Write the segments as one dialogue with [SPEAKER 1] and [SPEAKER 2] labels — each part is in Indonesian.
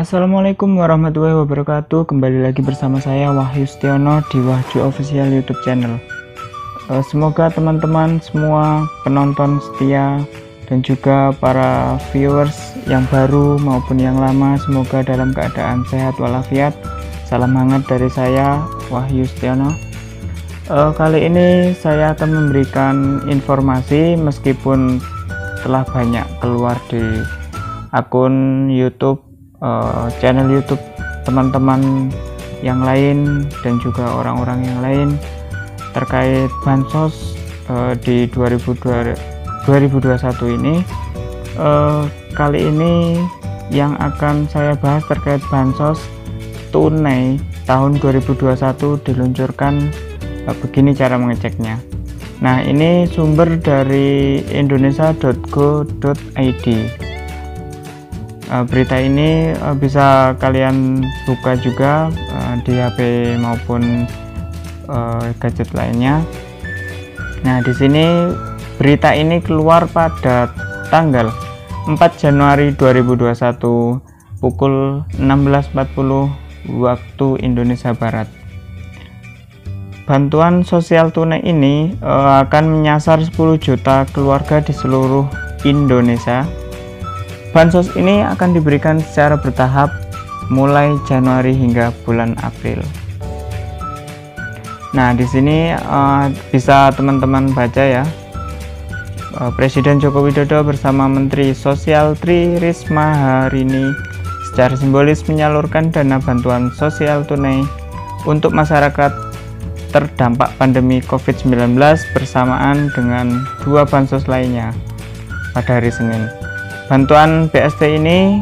[SPEAKER 1] Assalamualaikum warahmatullahi wabarakatuh. Kembali lagi bersama saya Wahyu Setiono di Wahyu Official YouTube channel. Semoga teman-teman semua penonton setia dan juga para viewers yang baru maupun yang lama semoga dalam keadaan sehat walafiat. Salam hangat dari saya Wahyu Setiono. Kali ini saya akan memberikan informasi meskipun telah banyak keluar di akun YouTube, channel YouTube teman-teman yang lain dan juga orang-orang yang lain terkait bansos di 2021 ini. Kali ini yang akan saya bahas terkait bansos tunai tahun 2021 diluncurkan. Begini cara mengeceknya. Nah, ini sumber dari indonesia.go.id. Berita ini bisa kalian buka juga di HP maupun gadget lainnya. Nah, di sini berita ini keluar pada tanggal 4 Januari 2021 pukul 16.40 waktu Indonesia Barat. Bantuan sosial tunai ini akan menyasar 10 juta keluarga di seluruh Indonesia. Bansos ini akan diberikan secara bertahap mulai Januari hingga bulan April. Nah, di sini bisa teman-teman baca ya. Presiden Joko Widodo bersama Menteri Sosial Tri Risma hari ini secara simbolis menyalurkan dana bantuan sosial tunai untuk masyarakat terdampak pandemi COVID-19 bersamaan dengan dua bansos lainnya pada hari Senin. Bantuan BST ini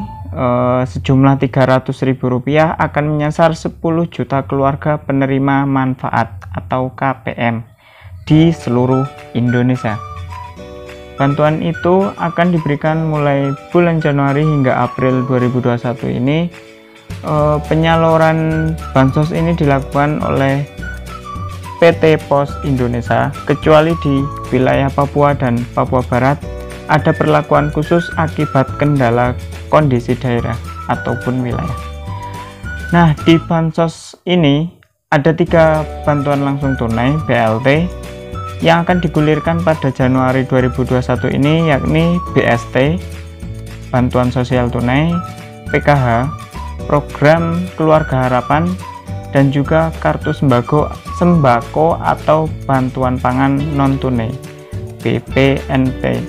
[SPEAKER 1] sejumlah Rp300.000 akan menyasar 10 juta keluarga penerima manfaat atau KPM di seluruh Indonesia. Bantuan itu akan diberikan mulai bulan Januari hingga April 2021 ini. Penyaluran bansos ini dilakukan oleh PT Pos Indonesia, kecuali di wilayah Papua dan Papua Barat ada perlakuan khusus akibat kendala kondisi daerah ataupun wilayah. Nah, di bansos ini ada 3 bantuan langsung tunai BLT yang akan digulirkan pada Januari 2021 ini, yakni BST, Bantuan Sosial Tunai, PKH, Program Keluarga Harapan, dan juga kartu sembako atau bantuan pangan non tunai BPNT.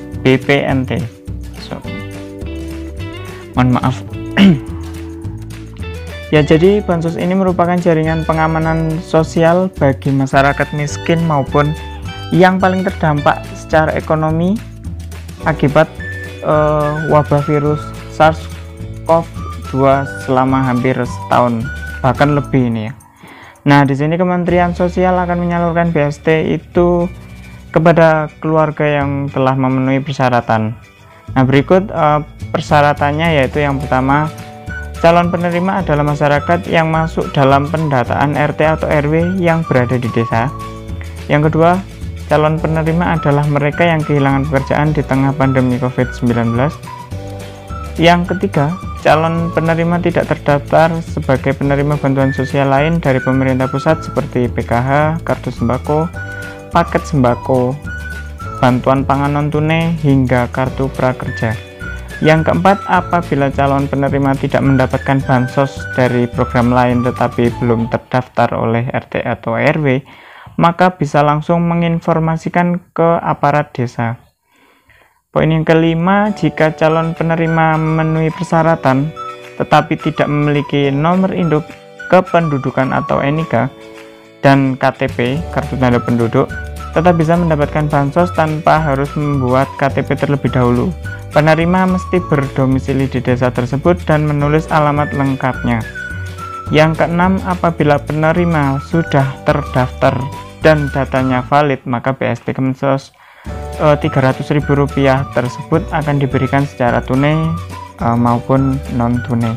[SPEAKER 1] Mohon maaf. Ya, jadi bansos ini merupakan jaringan pengamanan sosial bagi masyarakat miskin maupun yang paling terdampak secara ekonomi akibat wabah virus SARS-CoV-2 selama hampir setahun, bahkan lebih ini ya. Nah, di sini Kementerian Sosial akan menyalurkan BST itu kepada keluarga yang telah memenuhi persyaratan. Nah, berikut persyaratannya, yaitu yang pertama, calon penerima adalah masyarakat yang masuk dalam pendataan RT atau RW yang berada di desa. Yang kedua, calon penerima adalah mereka yang kehilangan pekerjaan di tengah pandemi COVID-19. Yang ketiga, calon penerima tidak terdaftar sebagai penerima bantuan sosial lain dari pemerintah pusat seperti PKH, kartu sembako, paket sembako, bantuan pangan non tunai, hingga kartu prakerja. Yang keempat, apabila calon penerima tidak mendapatkan bansos dari program lain tetapi belum terdaftar oleh RT atau RW, maka bisa langsung menginformasikan ke aparat desa. Poin yang kelima, jika calon penerima memenuhi persyaratan tetapi tidak memiliki nomor induk kependudukan atau NIK dan KTP, kartu tanda penduduk, tetap bisa mendapatkan bansos tanpa harus membuat KTP terlebih dahulu. Penerima mesti berdomisili di desa tersebut dan menulis alamat lengkapnya. Yang keenam, apabila penerima sudah terdaftar dan datanya valid, maka BST Kemensos Rp300.000 tersebut akan diberikan secara tunai maupun non tunai.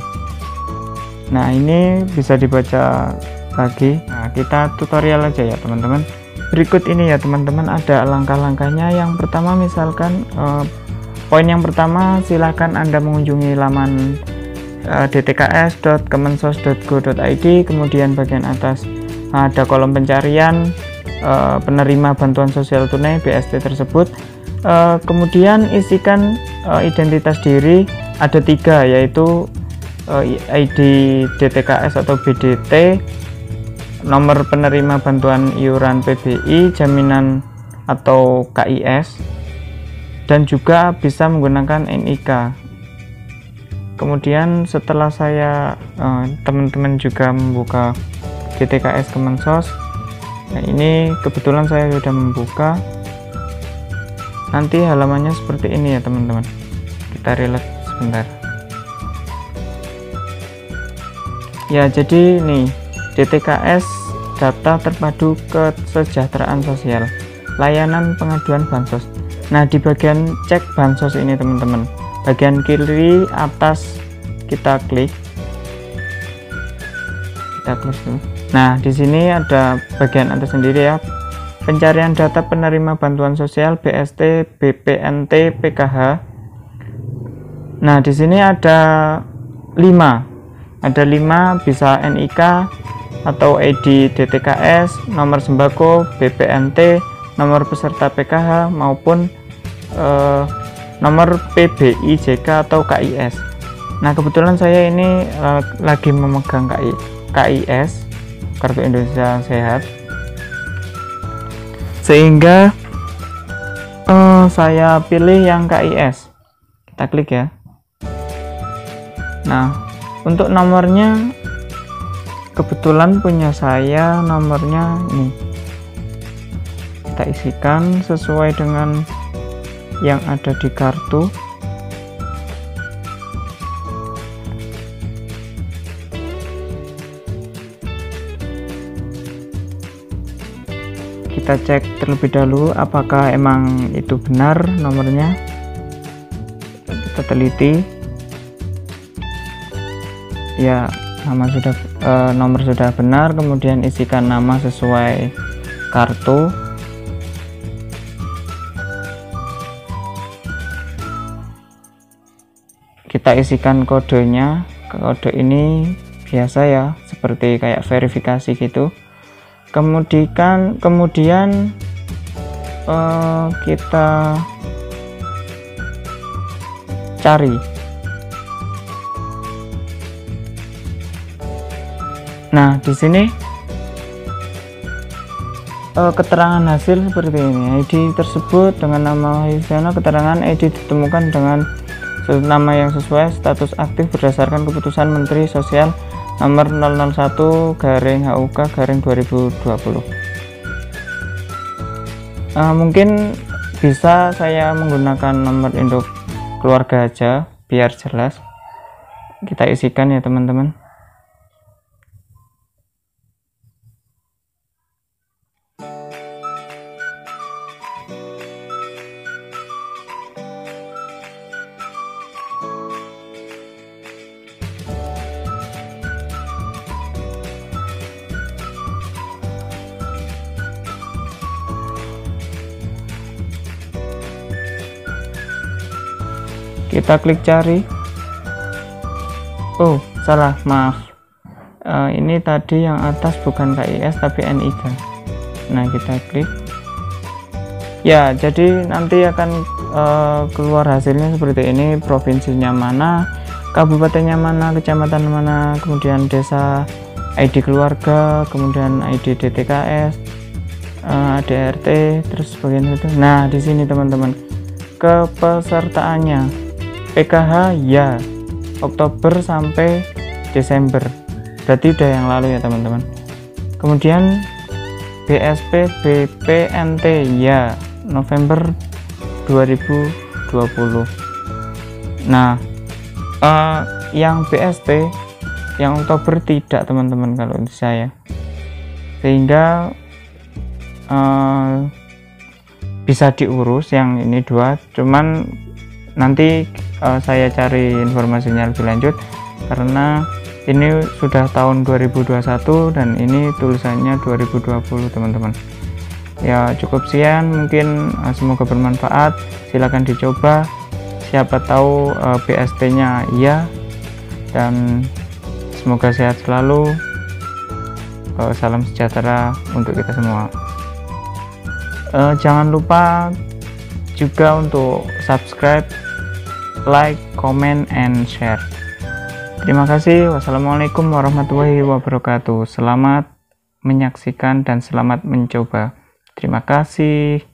[SPEAKER 1] Nah, ini bisa dibaca lagi. Nah, kita tutorial aja ya teman-teman. Berikut ini ya teman-teman, ada langkah-langkahnya. Yang pertama, misalkan poin yang pertama, silakan Anda mengunjungi laman dtks.kemensos.go.id, kemudian bagian atas ada kolom pencarian penerima bantuan sosial tunai BST tersebut. Kemudian isikan identitas diri, ada 3, yaitu ID DTKS atau BDT, nomor penerima bantuan iuran PBI, jaminan atau KIS, dan juga bisa menggunakan NIK. Kemudian setelah saya teman-teman juga membuka DTKS Kemensos. Nah, ini kebetulan saya sudah membuka. Nanti halamannya seperti ini ya teman-teman. Kita relate sebentar. Ya, jadi nih DTKS data terpadu kesejahteraan sosial, layanan pengaduan bansos. Nah, di bagian cek bansos ini teman-teman, bagian kiri atas kita klik dulu. Nah, di sini ada bagian atas sendiri ya, pencarian data penerima bantuan sosial BST, BPNT, PKH. Nah, di sini ada 5, bisa NIK atau ID DTKS, nomor sembako, BPNT, nomor peserta PKH, maupun nomor PBI JK atau KIS. Nah, kebetulan saya ini lagi memegang KIS, Kartu Indonesia Sehat, sehingga saya pilih yang KIS. Kita klik ya. Nah, untuk nomornya kebetulan punya saya nomornya ini, kita isikan sesuai dengan yang ada di kartu. Kita cek terlebih dahulu apakah emang itu benar nomornya. Kita teliti. Ya, nomor sudah benar. Kemudian isikan nama sesuai kartu. Kita isikan kodenya. Kode ini biasa ya, seperti kayak verifikasi gitu. Kemudian kita cari. Nah, di sini keterangan hasil seperti ini. ID tersebut dengan nama Hisana, keterangan ID ditemukan dengan nama yang sesuai, status aktif berdasarkan keputusan Menteri Sosial nomor 001/HUK/2020. Mungkin bisa saya menggunakan nomor induk keluarga aja biar jelas. Kita isikan ya teman-teman. Kita klik cari. Oh, salah, maaf. Ini tadi yang atas bukan KIS tapi NIK. Nah, kita klik. Ya, jadi nanti akan keluar hasilnya seperti ini. Provinsinya mana, kabupatennya mana, kecamatan mana, kemudian desa, ID keluarga, kemudian ID DTKS, ADRT, terus bagian itu. Nah, di sini teman-teman, kepesertaannya PKH ya Oktober sampai Desember, berarti udah yang lalu ya teman-teman. Kemudian BSP BPNT ya November 2020. Nah, yang BST yang Oktober tidak teman-teman kalau untuk saya, sehingga bisa diurus yang ini dua, cuman nanti saya cari informasinya lebih lanjut karena ini sudah tahun 2021 dan ini tulisannya 2020 teman-teman. Ya, cukup sekian, mungkin semoga bermanfaat. Silahkan dicoba, siapa tahu BST nya iya dan semoga sehat selalu. Salam sejahtera untuk kita semua. Jangan lupa juga untuk subscribe, like, comment, and share. Terima kasih. Wassalamualaikum warahmatullahi wabarakatuh. Selamat menyaksikan dan selamat mencoba. Terima kasih.